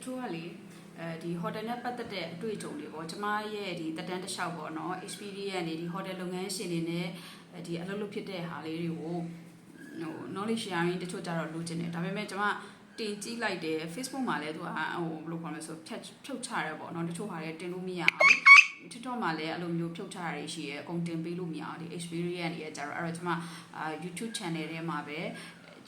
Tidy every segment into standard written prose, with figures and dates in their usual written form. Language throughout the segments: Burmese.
ချို့ကလေဒီ hotel နဲ့ပတ်သက်တဲ့အတွေ့အကြုံတွေပေါ့ကျမရဲ့ဒီတက်တန်းတစ်လျှောက်ပေါ့နော် experience နေဒီ hotel လုပ်ငန်းရှင်တွေနဲ့ဒီအလုပ်လုပ်ဖြစ်တဲ့ဟာလေးတွေကိုknowledge sharing တချို့ကြတော့လိုချင်တယ်ဒါပေမဲ့ကျမတင်ကြည့်လိုက်တယ် Facebook မှာလည်းသူကဘယ်လိုခေါ်လဲဆိုဖြုတ်ချရဲပေါ့နော်တချို့ဟာလည်းတင်လို့မရအောင် TikTok မှာလည်းအဲ့လိုမျိုးဖြုတ်ချရရှိရဲအကုန်တင်ပေးလို့မရအောင်ဒီ experience တွေကြတော့အဲ့တော့ကျမYouTube channel ထဲမှာပဲ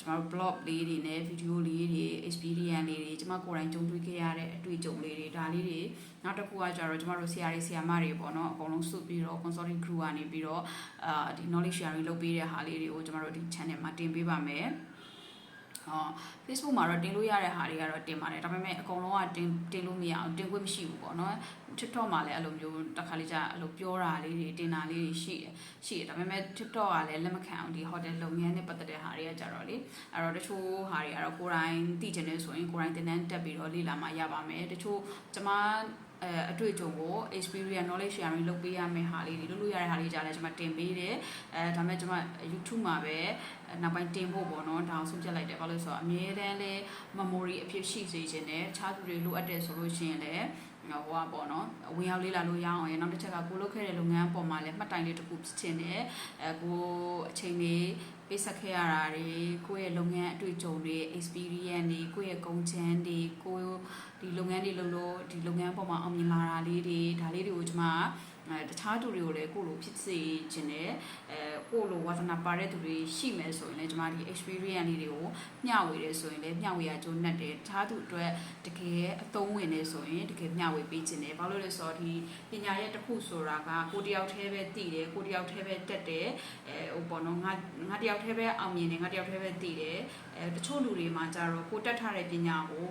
ကျမတို့ blog လေးတွေနဲ့ video လေးတွေ experience လေးတွေကျမကိုယ်တိုင်ကြုံတွေ့ခဲ့ရတဲ့အတွေ့အကြုံလေးတွေဒါလေးတွေနောက်တစ်ခုကကျတော့ကျမတို့ဆရာမတွေပေါ့နော်အကုန်လုံးစုပြီးတော့ consulting group ကနေပြီးတော့ဒီ knowledge sharing လုပ်ပေးတဲ့ဟာလေးတွေကိုကျမတို့ဒီ channel မှာတင်ပေးပါမယ် Facebook မှာတော့တင်လို့ရတဲ့ဟာတွေကတော့တင်ပါတယ်ဒါပေမဲ့အကုန်လုံးကတင်လို့မရအောင်တင်ခွင့်မရှိဘူးပေါ့နော် TikTok မှာလည်းအဲ့လိုမျိုးတစ်ခါလေးကြာအဲ့လိုပြောတာလေးတွေတင်တာလေးတွေရှိတယ်ဒါပေမဲ့ TikTok ကလည်းလက်မခံအောင်ဒီ hotel လုပ်ငန်းနဲ့ပတ်သက်တဲ့ဟာတွေကကြတော့လေအဲ့တော့တချို့ဟာတွေကတော့ကိုယ်တိုင်သိချင်နေဆိုရင်ကိုယ်တိုင်တင်တန်းတက်ပြီးတော့လေ့လာမှရပါမယ်တချို့ကျမအတွေ့အကြုံကို experience knowledge sharing လုပ်ပေးရမယ့်ဟာလေးတွေလုပ်လို့ရတဲ့ဟာလေးကြားလဲကျွန်မတင်ပေးတယ်ဒါပေမဲ့ကျွန်မ YouTube မှာပဲနောက်ပိုင်းတင်ဖို့ပေါ့နော်ဒါအောင်ဆုံးဖြတ်လိုက်တယ်ဘာလို့လဲဆိုတော့အမြဲတမ်းလဲ memory အဖြစ်ရှိစေခြင်းနဲ့ခြားသူတွေလိုအပ်တယ်ဆိုလို့ရှိရင်လည်းဟိုကပေါ့နော်ဝင်ရောက်လေးလာလို့ရအောင်ရနောက်တစ်ချက်ကကိုလုပ်ခဲ့တဲ့လုပ်ငန်းပေါ်မှာလည်းမှတ်တိုင်လေးတစ်ခုဖြစ်ခြင်းနဲ့ကိုအချိန်လေးပေးဆက်ခဲ့ရတာတွေကိုယ့်ရဲ့လုပ်ငန်းအတွေ့အကြုံတွေ experience တွေကိုယ့်ရဲ့ကုန်ချမ်းတွေကိုဒီလုပ်ငန်းတွေလုပ်လို့ဒီလုပ်ငန်းပေါ်မှာအောင်မြင်လာတာလေးတွေဒါလေးတွေကိုကျွန်မတခြားသူတွေကိုလည်းကိုလိုဖြစ်စေခြင်းနဲ့ကိုလိုဝါသနာပါတဲ့သူတွေရှိမယ်ဆိုရင်လည်းကျွန်မဒီ experience လေးတွေကိုမျှဝေတယ်ဆိုရင်လည်းမျှဝေရကြိုးနှက်တယ်တခြားသူအတွက်တကယ်အသုံးဝင်နေဆိုရင်တကယ်မျှဝေပေးခြင်းတယ်ဘာလို့လဲဆိုတော့ဒီပညာရဲ့တစ်ခုဆိုတာကကိုတယောက်တည်းပဲသိတယ်ကိုတယောက်တည်းပဲတက်တယ်ဟိုပေါ့နော်ငါတယောက်တည်းပဲအောင်မြင်တယ်ငါတယောက်တည်းပဲသိတယ်တချို့လူတွေမှာကြတော့ကိုတက်ထားတဲ့ပညာကို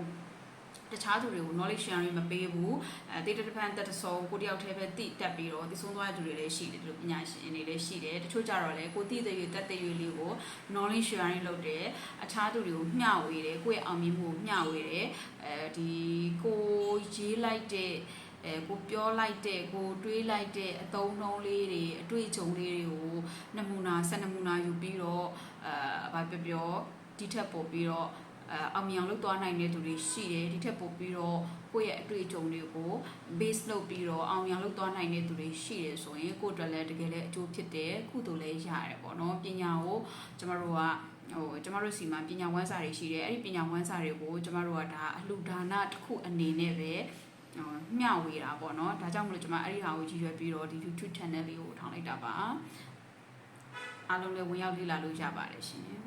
တခြားသူတွေကို knowledge sharing မပေးဘူးတေးတပန်တက်ဆုံးကိုတယောက်တည်းပဲတိတက်ပြီးတော့ဒီဆုံးသွားတဲ့သူတွေလည်းရှိတယ်ဒီလိုပညာရှင်တွေလည်းရှိတယ်တချို့ကြတော့လည်းကိုတိတဲ့ရွတက်တဲ့ရွလေးကို knowledge sharing လုပ်တယ်အခြားသူတွေကိုမျှဝေတယ်ကိုယ့်ရဲ့အောင်မြင်မှုကိုမျှဝေတယ်ဒီကိုရေးလိုက်တဲ့ကိုပြောလိုက်တဲ့ကိုတွေးလိုက်တဲ့အသုံးနှုန်းလေးတွေအတွေ့အကြုံလေးတွေကိုနမူနာ12နမူနာယူပြီးတော့ဘာပြောဒီထက်ပို့ပြီးတော့အောင်မြင်လုပ်သွားနိုင်တဲ့သူတွေရှိတယ်ဒီထက်ပိုပြီးတော့ကိုယ့်ရဲ့အတွေ့အကြုံတွေကို base လုပ်ပြီးတော့အောင်မြင်လုပ်သွားနိုင်တဲ့သူတွေရှိတယ်ဆိုရင်ကိုယ့်အတွက်လည်းတကယ်လည်းအကျိုးဖြစ်တယ်ကုသိုလ်လည်းရတယ်ပေါ့နော်ပညာကိုကျမတို့ကကျမတို့စီမှာပညာဝန်းစာတွေရှိတယ်အဲ့ဒီပညာဝန်းစာတွေကိုကျမတို့ကဒါအလှူဒါနတစ်ခုအနေနဲ့ပဲမျှဝေတာပေါ့နော်ဒါကြောင့်မလို့ကျမအဲ့ဒီဟာကိုကြည့်ရွယ်ပြီးတော့ဒီ YouTube channel လေးကိုထောင်လိုက်တာပါအားလုံးလည်းဝင်ရောက်လေ့လာလို့ရပါတယ်ရှင်